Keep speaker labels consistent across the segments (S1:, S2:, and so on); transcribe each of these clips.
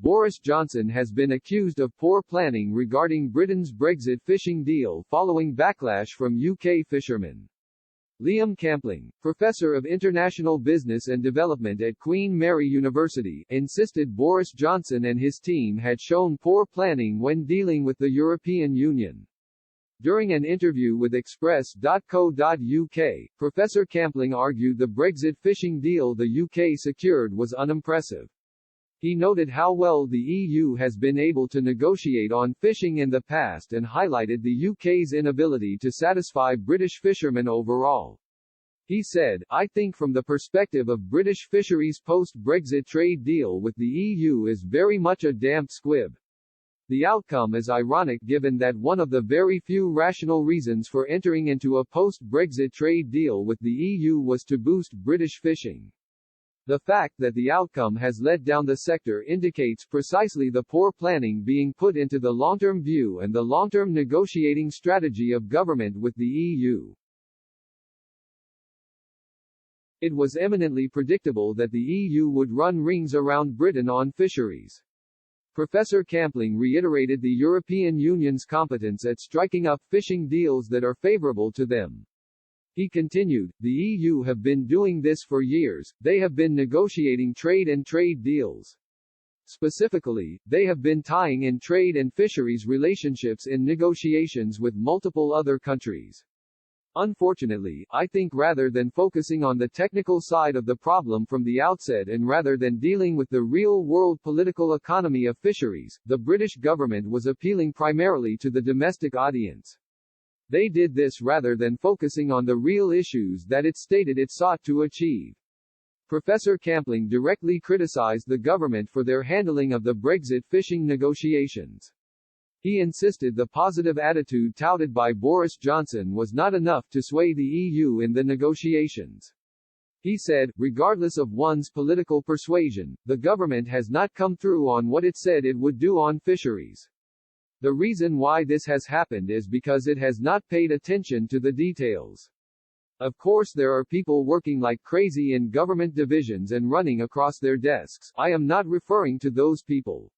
S1: Boris Johnson has been accused of poor planning regarding Britain's Brexit fishing deal following backlash from UK fishermen. Liam Campling, professor of international business and development at Queen Mary University, insisted Boris Johnson and his team had shown poor planning when dealing with the European Union. During an interview with Express.co.uk, Professor Campling argued the Brexit fishing deal the UK secured was unimpressive. He noted how well the EU has been able to negotiate on fishing in the past and highlighted the UK's inability to satisfy British fishermen overall. He said, "I think from the perspective of British fisheries post-Brexit trade deal with the EU is very much a damp squib. The outcome is ironic given that one of the very few rational reasons for entering into a post-Brexit trade deal with the EU was to boost British fishing. The fact that the outcome has let down the sector indicates precisely the poor planning being put into the long-term view and the long-term negotiating strategy of government with the EU. It was eminently predictable that the EU would run rings around Britain on fisheries." Professor Campling reiterated the European Union's competence at striking up fishing deals that are favorable to them. He continued, "The EU have been doing this for years, they have been negotiating trade and trade deals. Specifically, they have been tying in trade and fisheries relationships in negotiations with multiple other countries. Unfortunately, I think rather than focusing on the technical side of the problem from the outset and rather than dealing with the real-world political economy of fisheries, the British government was appealing primarily to the domestic audience. They did this rather than focusing on the real issues that it stated it sought to achieve." Professor Campling directly criticized the government for their handling of the Brexit fishing negotiations. He insisted the positive attitude touted by Boris Johnson was not enough to sway the EU in the negotiations. He said, "Regardless of one's political persuasion, the government has not come through on what it said it would do on fisheries. The reason why this has happened is because it has not paid attention to the details. Of course there are people working like crazy in government divisions and running across their desks. I am not referring to those people.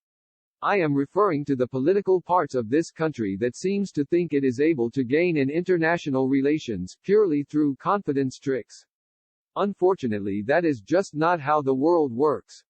S1: I am referring to the political parts of this country that seems to think it is able to gain in international relations purely through confidence tricks. Unfortunately, that is just not how the world works.